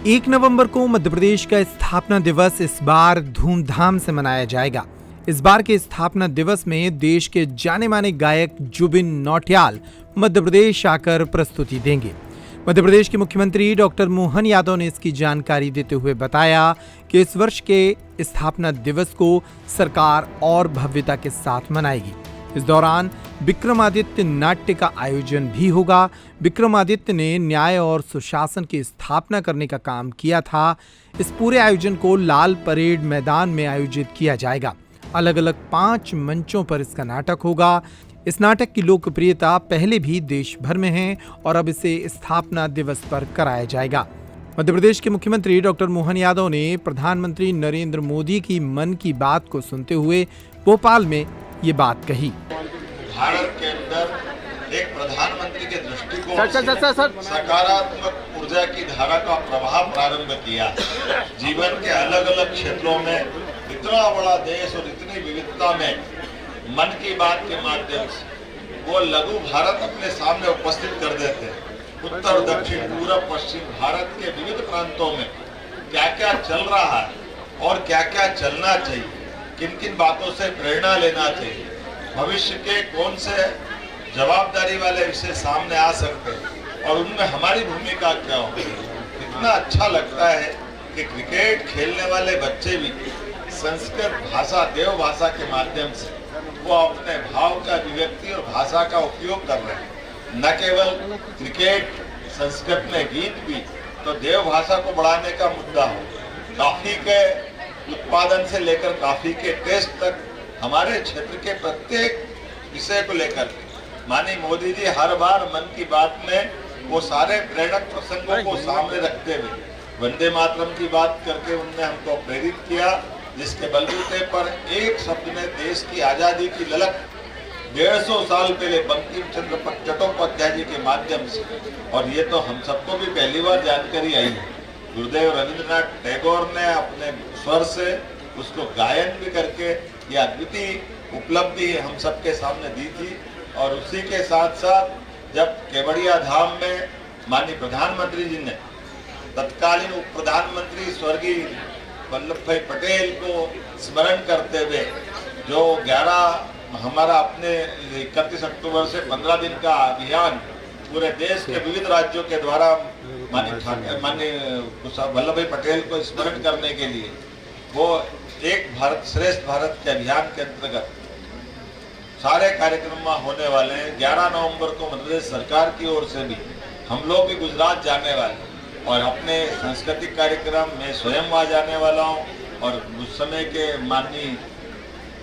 1 नवंबर को मध्य प्रदेश का स्थापना दिवस इस बार धूमधाम से मनाया जाएगा। इस बार के स्थापना दिवस में देश के जाने माने गायक जुबिन नौटियाल मध्य प्रदेश आकर प्रस्तुति देंगे। मध्य प्रदेश के मुख्यमंत्री डॉक्टर मोहन यादव ने इसकी जानकारी देते हुए बताया कि इस वर्ष के स्थापना दिवस को सरकार और भव्यता के साथ मनाएगी। इस दौरान विक्रमादित्य नाट्य का आयोजन भी होगा। विक्रमादित्य ने न्याय और सुशासन की स्थापना करने का काम किया था। इस पूरे आयोजन को लाल परेड मैदान में आयोजित किया जाएगा। अलग अलग 5 मंचों पर इसका नाटक होगा। इस नाटक की लोकप्रियता पहले भी देश भर में है और अब इसे स्थापना दिवस पर कराया जाएगा। मध्य प्रदेश के मुख्यमंत्री डॉक्टर मोहन यादव ने प्रधानमंत्री नरेंद्र मोदी की मन की बात को सुनते हुए भोपाल में ये बात कही। भारत के अंदर एक प्रधानमंत्री के दृष्टिकोण से सकारात्मक ऊर्जा की धारा का प्रवाह प्रारंभ किया। जीवन के अलग अलग क्षेत्रों में इतना बड़ा देश और इतनी विविधता में मन की बात के माध्यम से वो लघु भारत अपने सामने उपस्थित कर देते हैं। उत्तर दक्षिण पूर्व पश्चिम भारत के विविध प्रांतों में क्या क्या चल रहा है और क्या क्या चलना चाहिए, किन किन बातों से प्रेरणा लेना चाहिए, भविष्य के कौन से जवाबदारी वाले विषय सामने आ सकते हैं और उनमें हमारी भूमिका क्या होगी। इतना अच्छा लगता है कि क्रिकेट खेलने वाले बच्चे भी संस्कृत भाषा देव भाषा के माध्यम से वो अपने भाव का अभिव्यक्ति और भाषा का उपयोग कर रहे हैं। न केवल क्रिकेट संस्कृत में गीत भी तो देव भाषा को बढ़ाने का मुद्दा हो। कॉफी के उत्पादन से लेकर कॉफी के टेस्ट तक हमारे क्षेत्र के प्रत्येक विषय को लेकर माननीय मोदी जी हर बार मन की बात में वो सारे प्रेरक प्रसंगों को सामने रखते हुए वंदे मातरम की बात करके उनने हमको प्रेरित किया, जिसके बलबूते पर एक शब्द में देश की आजादी की ललक 150 साल पहले बंकिम चंद्र चट्टोपाध्याय जी के माध्यम से, और ये तो हम सबको भी पहली बार जानकारी आई है। गुरुदेव रविंद्रनाथ टैगोर ने अपने स्वर से उसको गायन भी करके ये अद्वितीय उपलब्धि हम सबके सामने दी थी। और उसी के साथ साथ जब केवड़िया धाम में माननीय प्रधानमंत्री जी ने तत्कालीन उप प्रधानमंत्री स्वर्गीय वल्लभ भाई पटेल को स्मरण करते हुए जो 11 हमारा अपने 31 अक्टूबर से 15 दिन का अभियान पूरे देश के विविध राज्यों के द्वारा माननीय वल्लभ भाई पटेल को स्मरण करने के लिए वो एक भारत श्रेष्ठ भारत के अभियान के अंतर्गत सारे कार्यक्रम होने वाले हैं। 11 नवंबर को मध्य प्रदेश सरकार की ओर से भी हम लोग भी गुजरात जाने वाले और अपने सांस्कृतिक कार्यक्रम में स्वयं वहाँ जाने वाला हूँ और उस समय के माननीय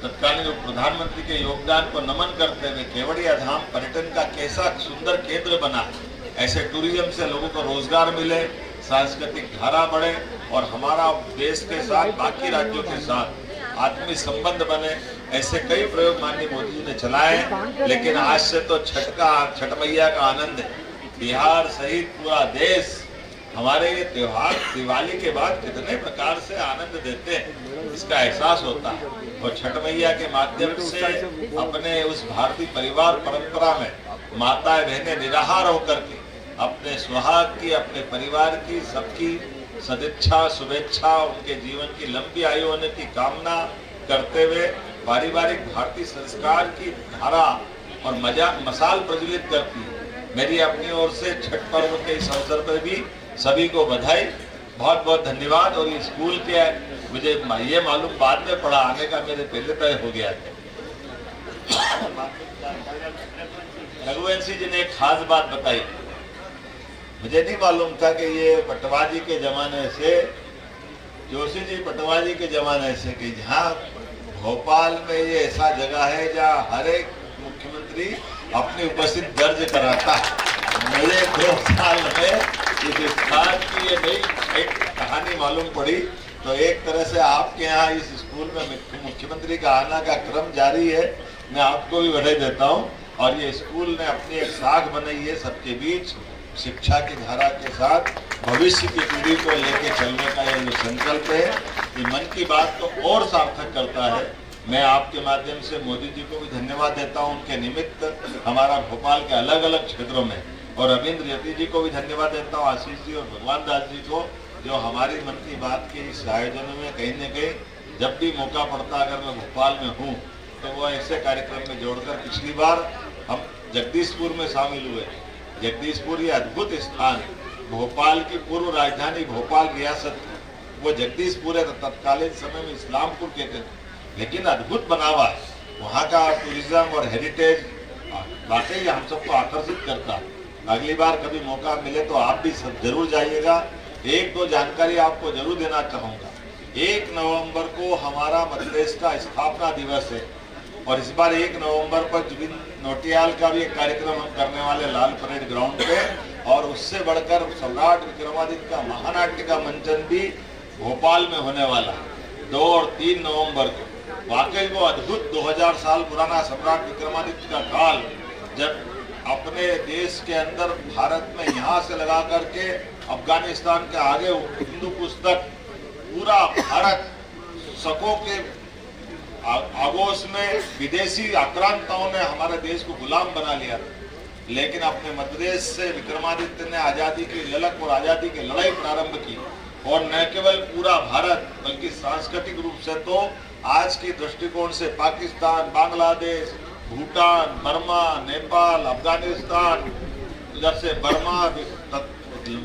तत्कालीन प्रधानमंत्री के योगदान को नमन करते हुए केवड़िया धाम पर्यटन का कैसा सुंदर केंद्र बना, ऐसे टूरिज्म से लोगों को रोजगार मिले, सांस्कृतिक धारा बढ़े और हमारा देश के साथ बाकी राज्यों के साथ आत्मीय संबंध बने, ऐसे कई प्रयोग माननीय मोदी जी ने चलाए हैं। लेकिन आज से तो छठ मैया का आनंद है। बिहार सहित पूरा देश हमारे ये त्योहार दिवाली के बाद कितने प्रकार से आनंद देते हैं इसका एहसास होता है। और छठ मैया के माध्यम से अपने उस भारतीय परिवार परंपरा में माताएं बहनें निराहार होकर के अपने सुहाग की, अपने परिवार की, सबकी सदिच्छा शुभेच्छा, उनके जीवन की लंबी आयु होने की कामना करते हुए पारिवारिक भारतीय संस्कार की धारा और मसाल प्रज्वलित करती है। मेरी अपनी ओर से छठ पर्व के इस अवसर पर भी सभी को बधाई, बहुत बहुत धन्यवाद। और ये स्कूल के मुझे ये मालूम बाद में पड़ा, आने का मेरे पहले तय हो गया था। रघुवंशी जी ने एक खास बात बताई, मुझे नहीं मालूम था कि ये पटवाजी के जमाने से, जोशी जी पटवाजी के जमाने से, कि जहाँ भोपाल में ये ऐसा जगह है जहाँ हर एक मुख्यमंत्री अपनी उपस्थिति दर्ज कराता है। मुझे 2 साल में इस स्थान की ये नई एक कहानी मालूम पड़ी। तो एक तरह से आपके यहाँ इस स्कूल में मुख्यमंत्री का आना का क्रम जारी है, मैं आपको भी बधाई देता हूँ। और ये स्कूल ने अपनी एक साख बनाई है सबके बीच शिक्षा की धारा के साथ भविष्य की पीढ़ी को लेके चलने का ये जो संकल्प है, ये मन की बात को और सार्थक करता है। मैं आपके माध्यम से मोदी जी को भी धन्यवाद देता हूं, उनके निमित्त हमारा भोपाल के अलग अलग क्षेत्रों में, और रविंद्र यति जी को भी धन्यवाद देता हूं, आशीष जी और भगवान दास जी को, जो हमारी मन की बात के इस आयोजन में कहीं न कहीं जब भी मौका पड़ता अगर मैं भोपाल में हूँ तो वो ऐसे कार्यक्रम में जोड़कर, पिछली बार हम जगदीशपुर में शामिल हुए। जगदीशपुर ये अद्भुत स्थान, भोपाल की पूर्व राजधानी भोपाल रियासत, वो जगदीशपुर है, तत्कालीन समय में इस्लामपुर कहते थे, लेकिन अद्भुत बनावा है वहाँ का टूरिज्म और हेरिटेज, वाकई हम सबको आकर्षित करता है। अगली बार कभी मौका मिले तो आप भी सब जरूर जाइएगा। एक दो जानकारी आपको जरूर देना चाहूँगा। 1 नवंबर को हमारा मध्य प्रदेश का स्थापना दिवस है और इस बार 1 नवंबर पर जुबिन नौटियाल का भी एक कार्यक्रम हम करने वाले लाल परेड ग्राउंड पे, और उससे बढ़कर सम्राट विक्रमादित्य का महानाट्य का मंचन भी भोपाल में होने वाला है 2 और 3 नवंबर को। वाकई वो अद्भुत 2000 साल पुराना सम्राट विक्रमादित्य का काल, जब अपने देश के अंदर भारत में यहाँ से लगा करके अफगानिस्तान के आगे हिंदू पुस्तक पूरा भारत शकों के आगोश में विदेशी आक्रांताओं ने हमारे देश को गुलाम बना लिया, लेकिन अपने मध्य प्रदेश से विक्रमादित्य ने आज़ादी की ललक और आज़ादी की लड़ाई प्रारंभ की। और न केवल पूरा भारत बल्कि सांस्कृतिक रूप से तो आज की दृष्टिकोण से पाकिस्तान, बांग्लादेश, भूटान, बर्मा, नेपाल, अफगानिस्तान, उधर से बर्मा,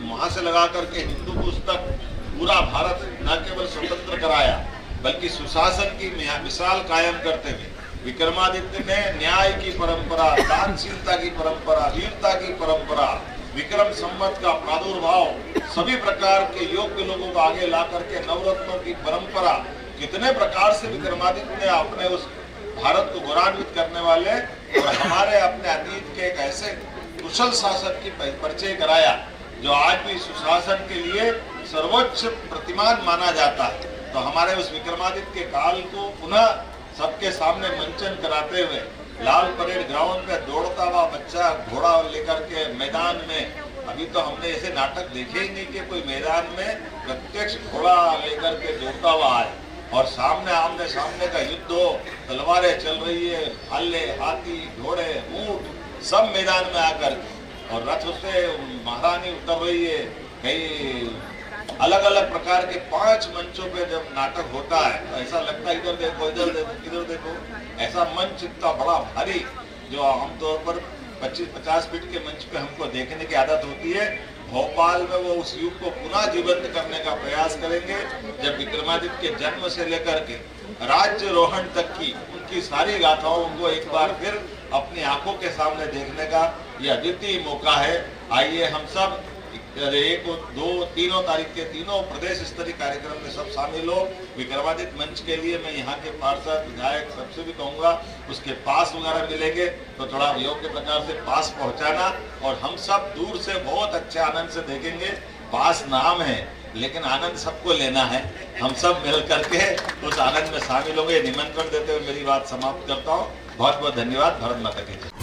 वहां से लगा करके हिंदू पुस्तक पूरा भारत न केवल स्वतंत्र कराया बल्कि सुशासन की मिसाल कायम करते हुए विक्रमादित्य ने न्याय की परंपरा, दानशीलता की परंपरा, वीरता की परंपरा, विक्रम संवत का प्रादुर्भाव, सभी प्रकार के योग्य लोगों को आगे ला करके नवरत्नों की परंपरा, कितने प्रकार से विक्रमादित्य ने अपने उस भारत को गौरवान्वित करने वाले और हमारे अपने अतीत के एक ऐसे कुशल शासक की परिचय कराया जो आज भी सुशासन के लिए सर्वोच्च प्रतिमान माना जाता है। तो हमारे उस विक्रमादित्य के काल को पुनः सबके सामने मंचन कराते हुए लाल परेड ग्राउंड पे दौड़ता हुआ बच्चा घोड़ा लेकर के मैदान में, अभी तो हमने ऐसे नाटक देखे ही नहीं कि कोई मैदान में प्रत्यक्ष घोड़ा लेकर के दौड़ता हुआ आए और सामने आमने सामने का युद्ध हो, तलवारें चल रही है, भाले, हाथी, घोड़े, ऊंट सब मैदान में आकर, और रथ से महारानी उतर रही है। कई अलग अलग प्रकार के 5 मंचों पे जब नाटक होता है तो ऐसा लगता है इधर देखो, इधर देखो, इधर देखो, ऐसा मंच इतना बड़ा भारी जो आमतौर पर 25-50 फीट के मंच पे हमको देखने की आदत होती है। भोपाल में वो उस युग को पुनः जीवंत करने का प्रयास करेंगे जब विक्रमादित्य के जन्म से लेकर के राज्य रोहण तक की उनकी सारी गाथाओं को एक बार फिर अपनी आंखों के सामने देखने का यह अद्वितीय मौका है। आइए हम सब 1, 2, 3 तारीख के तीनों प्रदेश स्तरीय कार्यक्रम में सब शामिल हो। विक्रमादित्य मंच के लिए मैं यहाँ के पार्षद, विधायक सबसे भी कहूँगा उसके पास वगैरह मिलेंगे तो थोड़ा योग्य प्रकार से पास पहुँचाना, और हम सब दूर से बहुत अच्छे आनंद से देखेंगे। पास नाम है लेकिन आनंद सबको लेना है, हम सब मिल करके उस आनंद में शामिल होंगे। निमंत्रण देते हुए मेरी बात समाप्त करता हूँ। बहुत बहुत धन्यवाद। भारत माता की जय।